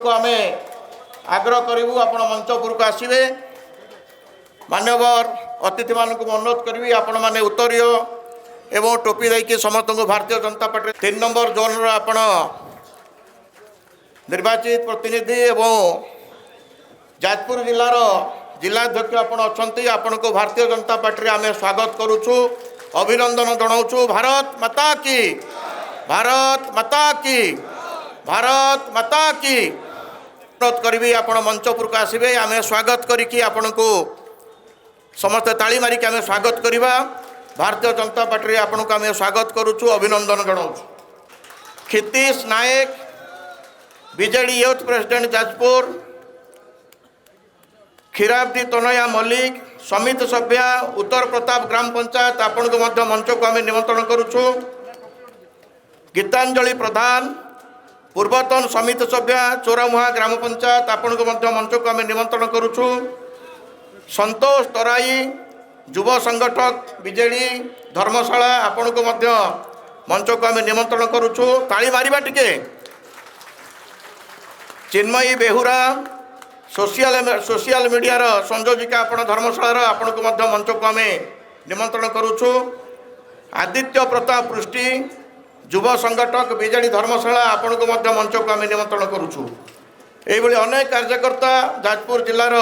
को आम आग्रह करूँ आपण मंचपुर को आसवे मान्यवर अतिथि मान अनुरोध करी आपण मैंने उत्तरीय एवं टोपी देकी समस्त को Bharatiya Janata party 3 number zone आपण निर्वाचित प्रतिनिधि एवं जाजपुर जिलार जिलाध्यक्ष आपण अच्छा आपण को भारतीय जनता पार्टी आम स्वागत करुचु अभिनंदन जनाऊँ। भारत माता की, भारत माता की, भारत माता की। अनुरोध करी आपण मंचपुर को आसवे आम स्वागत करी आपण को समस्त ताली मारिक आम स्वागत करवा। भारतीय जनता पार्टी आपण को आम स्वागत करुचु अभिनंदन जनाऊँ। Kshitish Nayak BJD youth president Jajpur, Kshirabdi Tanaya Mallick समिति सभ्या उत्तर प्रताप ग्राम पंचायत आपण को मध्य मंच को आम निमंत्रण करुचु। गीतांजलि प्रधान पूर्वतन समिति सभ्या चोरामुहा ग्राम पंचायत आपण को मध्य मंच को आम निमंत्रण करुचु। संतोष तराई युव संगठक बीजेडी धर्मशाला आपण को मध्य मंच को आम निमंत्रण करुचु। ताली मारिबा टिके। चिन्मयी बेहुरा सोशल मीडिया संयोजिका आपण धर्मशाला आपण को मध्य मंच को आम निमंत्रण करुचु। आदित्य प्रताप पृष्टि युव संगठक बीजेडी धर्मशाला आपण को मध्य मंच को आम निमंत्रण करुचु। एभली अनेक कार्यकर्ता जाजपुर जिलार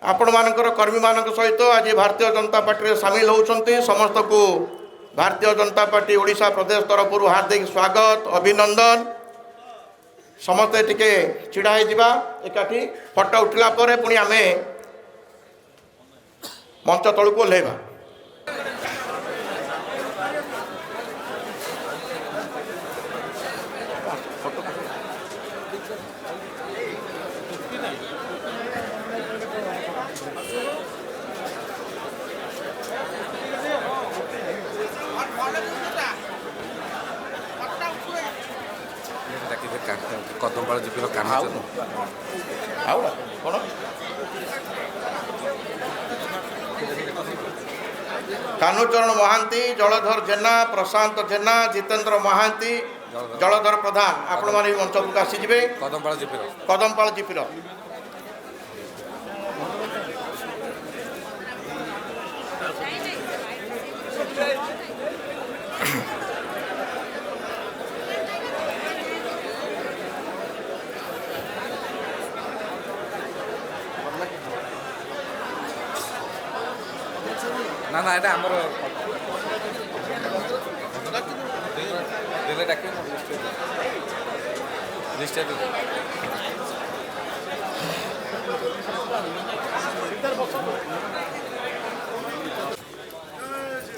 आपण मानकर कर्मी मानक सहित आज भारतीय जनता पार्टी सामिल होउछंती। समस्त को भारतीय जनता पार्टी ओडिशा प्रदेश तरफ हार्दिक स्वागत अभिनंदन। समस्ते टिके छिड़ा होगा एकाठी फटो उठला पर पुणी आम मंच तलू को ओह्लैबा। कदमपाल जीपीर कानुचरण महांती, जलधर जेना, प्रशांत जेना, जितेंद्र महांती, जलधर प्रधान आपण माने मंच को आसीजे। कदमपाल जीपीर ना ना এটা আমার দিলে ডাকে লিস্টে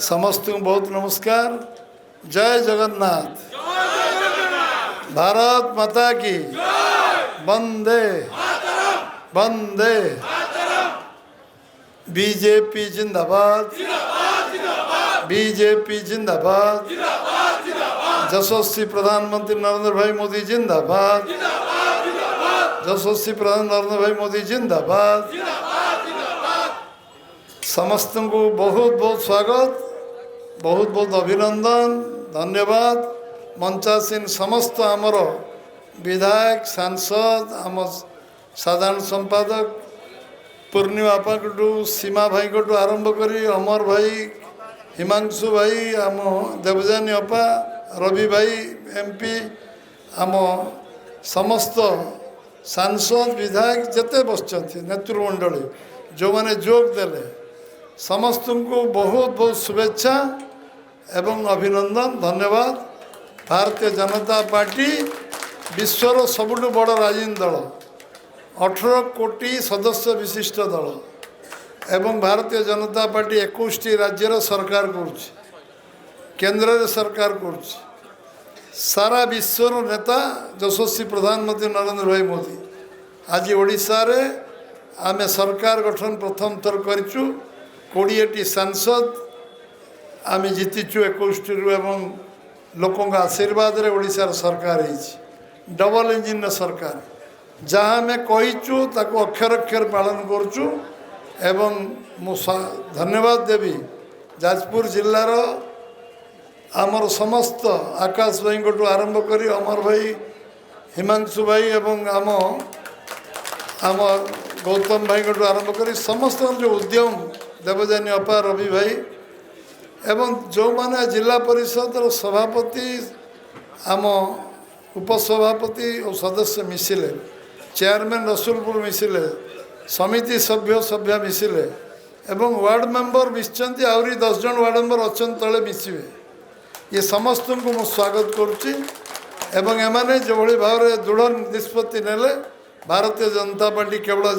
समस्त को बहुत नमस्कार। जय जगन्नाथ। भारत माता की वंदे वंदे। बीजेपी जिंदाबाद, बीजेपी जिंदाबाद। यशस्वी प्रधानमंत्री नरेंद्र भाई मोदी जिंदाबाद, यशस्वी प्रधान नरेंद्र भाई मोदी जिंदाबाद। समस्त को बहुत बहुत स्वागत, बहुत बहुत अभिनंदन, धन्यवाद। मंचासीन समस्त आमर विधायक सांसद आम साधारण संपादक पूर्णिमा आपा कटू, सीमा भाई कटू आरंभ करी अमर भाई, हिमांशु भाई, आम देवजानी अपा, रवि भाई एमपी, आम समस्त सांसद विधायक जिते बसचंती नेतृमंडली जो माने जोग देले समस्त को बहुत बहुत शुभेच्छा एवं अभिनंदन, धन्यवाद। भारतीय जनता पार्टी विश्वर सबुठ बड़ राजनीतिक दल, 18 कोटी सदस्य विशिष्ट दल एवं भारतीय जनता पार्टी 21 राज्यर सरकार करुच्ची, केंद्र सरकार करुच्ची। सारा विश्वर नेता यशस्वी प्रधानमंत्री नरेंद्र भाई मोदी आज ओडिशा रे आम सरकार गठन प्रथम थर करूँ। 20टी सांसद आम जीतीचु 21 एवं लोकों आशीर्वाद रे ओडिशार सरकार है डबल इंजिन सरकार। जहाँ आम कहीचु ताको अक्षर अक्षर पालन करुचु एवं मु धन्यवाद देवी जाजपुर जिलार आमर समस्त आकाश भाई आरंभ करी अमर भाई हिमांशु भाई एवं आम गौतम भाई आरंभ कर समस्त जो उद्यम देवजानी अपा रवि भाई एवं जो माने जिला परिषद सभापति आम उपसभापति और सदस्य मिसिले चेयरमैन रसुलपुर मिसिले समिति सभ्य मिसिले एवं वार्ड मेंबर मिसिंट आहरी 10 जन वार्ड मेंबर अच्छा तले मिसिबे ये समस्त को मु स्वागत करुच्ची एवं एमाने जो भाव में दृढ़ निष्पत्ति नेले भारतीय जनता पार्टी केवल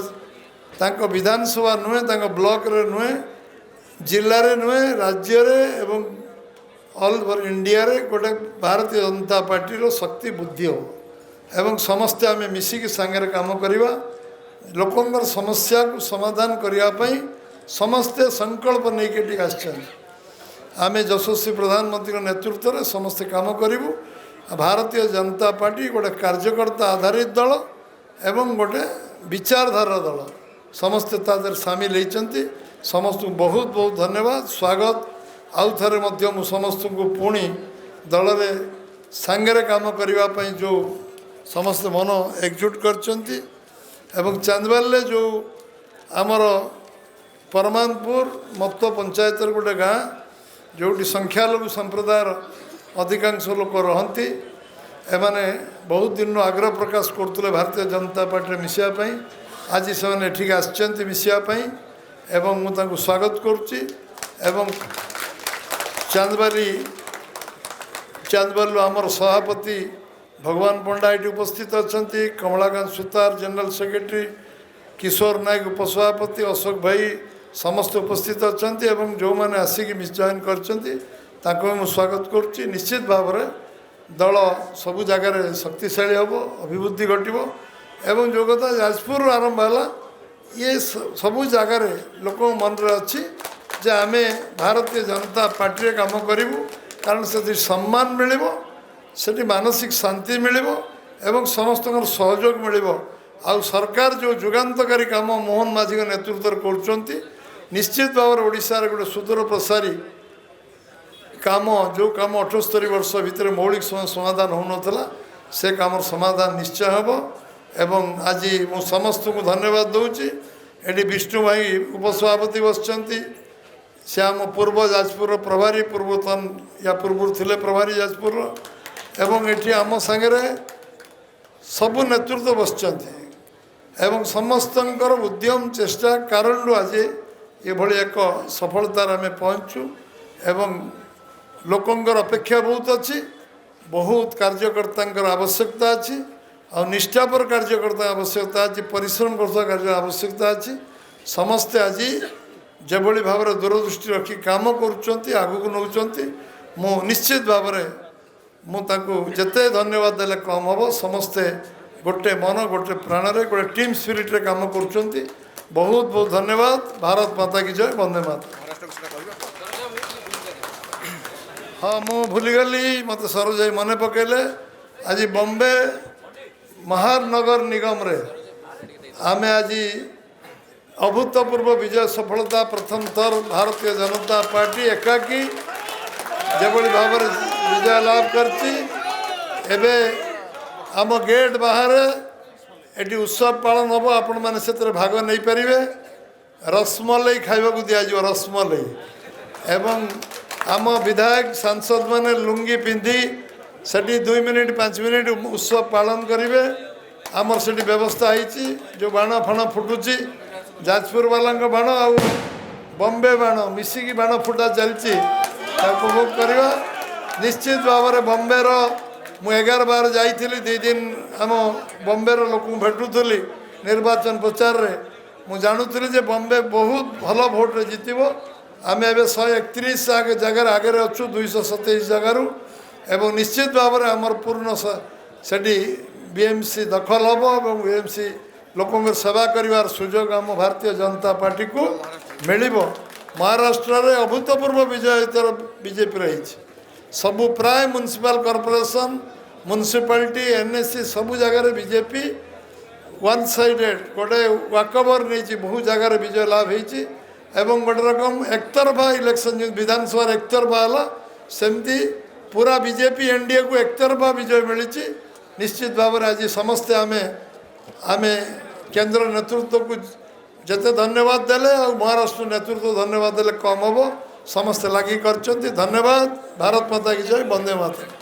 तांको विधानसभा नुहे तांको ब्लॉक रे नुहे जिले रे नुहे राज्य रे एवं ऑल ओवर इंडिया रे गोटे भारतीय जनता पार्टी रो शक्ति बुद्धि हो एवं समस्ते आम मिसिकी सांगे काम करवा लोकंर समस्या को समाधान करने समस्ते संकल्प नहीं के आम यशस्वी प्रधानमंत्री नेतृत्व में समस्ते काम करूँ भारतीय जनता पार्टी गोटे कार्यकर्ता आधारित दल एवं गोटे विचारधारा दल समस्ते तादर सामिल होती समस्त को बहुत बहुत धन्यवाद स्वागत आउ थे मु समस्त को पुणी दल में सांगे काम करने जो समस्त मन एकजुट करचंती एवं चांदवाल जो आमर परमानपुर मत्त पंचायत गोटे गाँ जोटी संख्यालघु संप्रदाय अधिकांश लोक रहती एमाने बहुत दिन आग्रह प्रकाश करते भारतीय जनता पार्टी मिसापी आज से आसचंती मिसापी एवं मुझे स्वागत करुच्ची एवं चांदबालू आमर सभापति भगवान पंडा ये उपस्थित अच्छा कमलाकांत सुतार जनरल सेक्रेटरी किशोर नायक उपसभापति अशोक भाई समस्त उपस्थित अच्छा जो मैंने आसिक जॉइन कर स्वागत करुच्ची निश्चित भाव में दल सबु जगार शक्तिशाली हम अभिवृद्धि घटव एवं जो कथा जाजपुर आरंभ है ये सबु जगार लोक मन में अच्छी जे आम भारतीय जनता पार्टी काम करूँ कारण से सम्मान मिल से मानसिक शांति मिल एवं समस्त सहयोग मिल आउ सरकार जो जुगान्तकारी काम मोहन माझी नेतृत्व कर निश्चित भाव में ओडिशा रे गोटे सुदूर प्रसारी काम जो काम 78 वर्ष भितर मौलिक समाधान होना से काम समाधान निश्चय हम एवं आज मु समस्त को धन्यवाद दूची ये विष्णु भाई उपसभापति बसचंती से आम पूर्व जाजपुर प्रभारी पूर्वतन या पूर्व थे प्रभारी जाजपुर एवं ये आम सांगे सबु नेतृत्व बसचंती एवं समस्त उद्यम चेष्टा कारण आज ये एक सफलतार आम पहुँचू एवं लोकंर अपेक्षा बहुत अच्छी बहुत कार्यकर्ता आवश्यकता अच्छी और निष्ठापर कार्यकर्ता आवश्यकता अच्छी परिश्रम करता कार्य आवश्यकता अच्छी समस्ते आज जो भाव में दूरदृष्टि रखी काम करुँच आगू नौ मु निश्चित भाव में मुझे धन्यवाद देले कम हम समस्ते गोटे मन गोटे प्राण रे गोटे टीम स्पिरिट रे काम करुँच बहुत बहुत धन्यवाद भारत माता की जय वंदे मातरम हाँ मु भूलीगली मत सरोज मन पकेले आज बॉम्बे महानगर निगम रे आम आज अभूतपूर्व विजय सफलता प्रथम थर भारतीय जनता पार्टी एकाकी जो भाव में विजय लाभ करती एबे आम गेट बाहर एटी उत्सव पालन हम आपण मैंने से भाग नहीं पारे रसमलई खावा दिज्व रसमलई एवं आम विधायक सांसद माने लुंगी पिंधि सेठी 2 मिनिट 5 मिनिट उत्सव पालन करेंगे आमर से व्यवस्था होती जो बाण फाण फुटुची जाजपुर वाला बाण आ बॉम्बे बाण मिसिकी बाण फुटा चलती उपभोग करवा निश्चित भाव में बॉम्बे मु 11 बार जाइली 2 दिन आम बॉम्बे लोक भेटुली निर्वाचन प्रचार रे मु जानुली जे बॉम्बे बहुत भल भोट्रे जितब आम ए 131 जगार आगे अच्छु 227 जगार एवं निश्चित भाव में आमर पूर्ण से बीएमसी दखल हम और बीएमसी लोक सेवा कर सुजोग आम भारतीय जनता पार्टी को मिल महाराष्ट्र रे अभूतपूर्व विजय बीजेपी रही सबु प्राय म्युनिसिपल कॉर्पोरेशन म्युनिसिपालिटी एनएससी सबु जगार बीजेपी वन साइडेड गोटे वाकओवर नहीं बहु जगार विजय लाभ होती एवं गोटे रकम एकतरफा इलेक्शन विधानसभा एकतरफा है सेमती पूरा बीजेपी एनडीए को एकतरफा विजय मिली निश्चित भाव में आज समस्ते आम केंद्र नेतृत्व को जिते धन्यवाद देले और महाराष्ट्र नेतृत्व धन्यवाद देले कम हम समस्ते लगी कर धन्यवाद। भारत माता की जय। वंदे मातरम।